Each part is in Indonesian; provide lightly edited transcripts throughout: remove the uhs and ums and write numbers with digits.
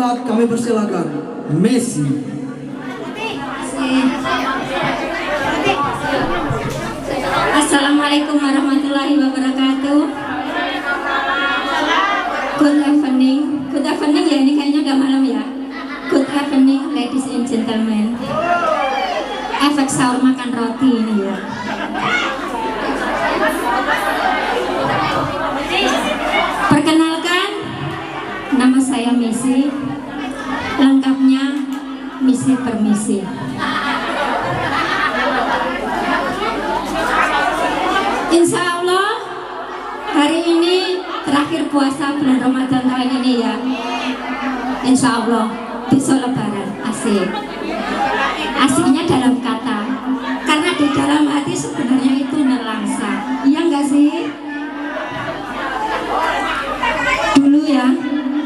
Isyarat kami persilakan Messi. Assalamualaikum warahmatullahi wabarakatuh. Good evening ya, ini kayaknya udah malam ya. Good evening ladies and gentlemen. Efek sahur makan roti ini ya. Perkenalkan, nama saya Messi. Lengkapnya Misi Permisi. Insya Allah hari ini terakhir puasa bulan Ramadan tahun ini ya. Insya Allah besok Lebaran. Asik. Asiknya dalam kata, karena di dalam hati sebenarnya itu nelangsa. Iya enggak sih? Dulu ya,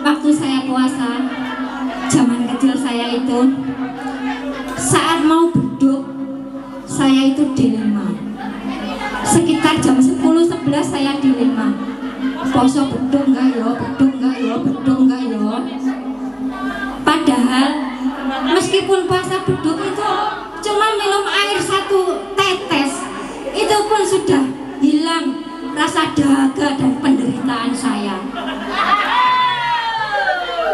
waktu saya puasa, zaman kecil saya itu, saat mau beduk, saya itu dilema. Sekitar jam 10-11 saya dilema. Poso beduk enggak ya, beduk enggak ya, beduk enggak ya. Padahal meskipun puasa beduk itu cuma minum air 1 tetes, itu pun sudah hilang rasa dahaga dan penderitaan saya.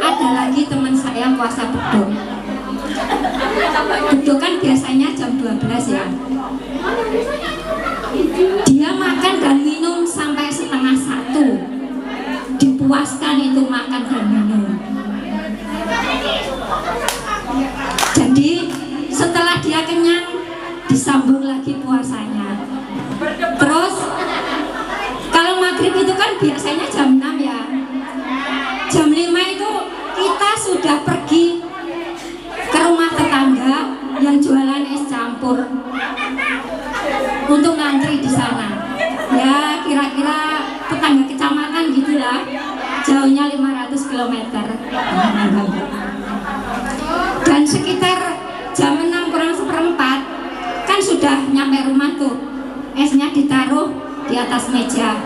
Ada lagi teman saya puasa beduk. Beduk kan biasanya jam 12 ya. Dia makan dan minum sampai 12:30. Dipuaskan itu makan dan minum. Jadi setelah dia kenyang, disambung lagi puasanya. Terus kalau maghrib itu kan biasanya jam 6 ya. Jam 5 itu kita sudah pergi ke rumah tetangga yang jualan es campur untuk ngantri di sana. Ya kira-kira tetangga kecamatan gitulah, jauhnya 500 km. Dan sekitar jam 6 kurang seperempat kan sudah nyampe rumah tuh. Esnya ditaruh di atas meja,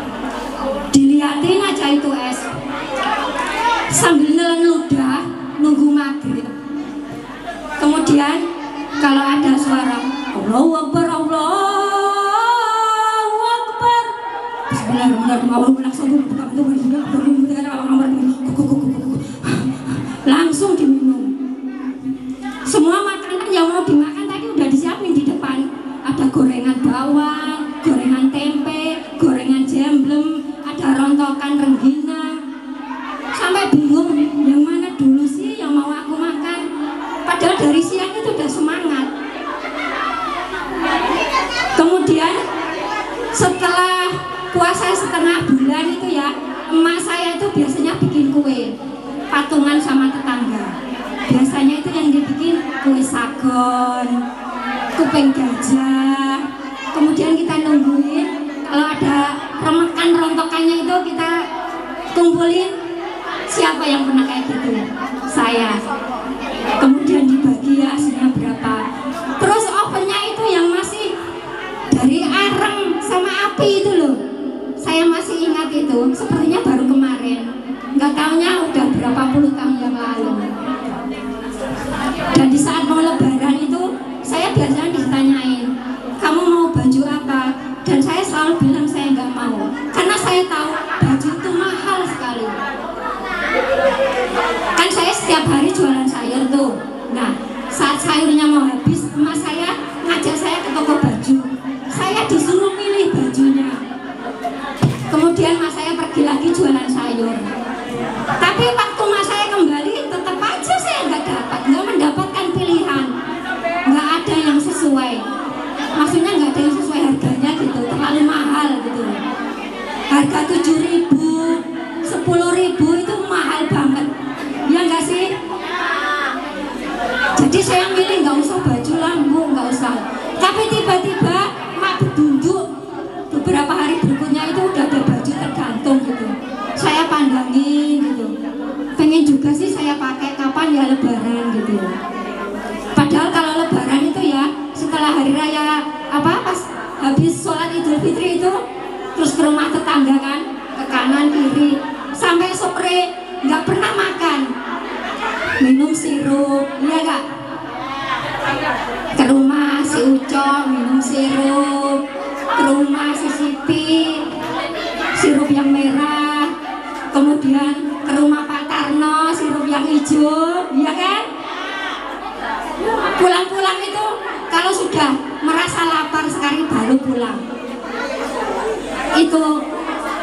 dilihatin aja itu es, sambil nelen ludah nunggu maghrib. Kemudian kalau ada suara Allahu Akbar, Allahu Akbar, langsung diminum. Semua makanan yang mau dimakan tadi udah disiapin di depan. Ada gorengan bawang, gorengan tempe, gorengan jemblem, ada rontokan renggina. Sampai bingung yang mana dulu sih yang mau aku makan. Padahal dari siang itu udah semangat. Kemudian setelah puasa setengah bulan itu ya, emak saya itu biasanya bikin kue patungan sama tetangga. Biasanya itu yang dibikin kue sagon, kuping gajah. Kemudian kita nungguin kalau ada remekan rontokannya itu kita kumpulin. Siapa yang pernah kayak gitu? Saya. Kemudian dibagi ya hasilnya berapa. Terus ovennya itu yang masih dari areng sama api itu loh. Saya masih ingat itu, sepertinya baru kemarin. Nggak taunya udah berapa puluh tahun yang lalu. Dan di saat mau lebaran itu, saya biasanya ditanyain, kamu mau baju apa? Dan saya selalu bilang saya nggak mau, karena saya tahu baju itu mahal sekali. Kan saya setiap hari jualan sayur tuh. Nah, saat sayurnya mau habis, emak saya ngajak saya ke toko baju. Saya disuruh milih bajunya. Kemudian mas saya pergi lagi jualan sayur. Tapi waktu mas saya kembali, tetap aja saya nggak mendapatkan pilihan. Nggak ada yang sesuai. Maksudnya nggak ada yang sesuai harganya gitu, terlalu mahal gitu. Harga 7.000, 10.000 itu mahal banget. Ya nggak sih? Jadi saya milih nggak usah baju lambu, nggak usah. Tapi tiba-tiba mak bedunduk, beberapa hari berikutnya itu udah ada baju tergantung gitu. Saya pandangin gitu, pengen juga sih saya pakai kapan ya lebaran gitu. Padahal kalau lebaran itu ya setelah hari raya pas habis sholat Idul Fitri itu terus ke rumah tetangga kan, ke kanan kiri sampai sore nggak pernah makan. minum sirup, iya gak? Ke rumah si Ucok minum sirup, ke rumah si Siti sirup yang merah, kemudian ke rumah Pak Tarno sirup yang hijau, iya kan? Pulang-pulang itu kalau sudah merasa lapar sekali baru pulang. Itu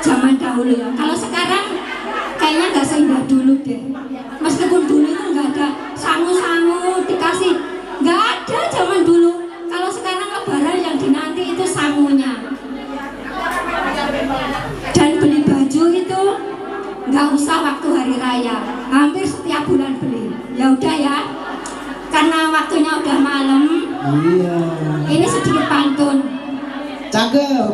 zaman dahulu ya. Kalau sekarang kayaknya nggak seindah dulu deh. Meskipun dulu itu nggak ada sangu-sangu dikasih, nggak ada zaman dulu. Kalau sekarang lebaran yang dinanti itu sangunya. Dan beli baju itu nggak usah waktu hari raya, hampir setiap bulan beli. Ya udah ya, karena waktunya udah malam. Iya. Ini sedikit pantun. Cakep.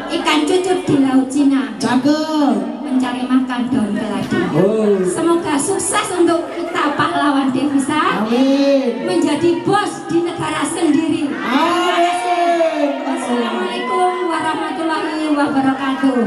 Ikan cucut di laut Cina, Cakep. mencari makan daun keladi. Oh. Semoga sukses untuk kita pahlawan devisa, Amin. menjadi bos di negara sendiri. Amin. Wassalamualaikum warahmatullahi wabarakatuh.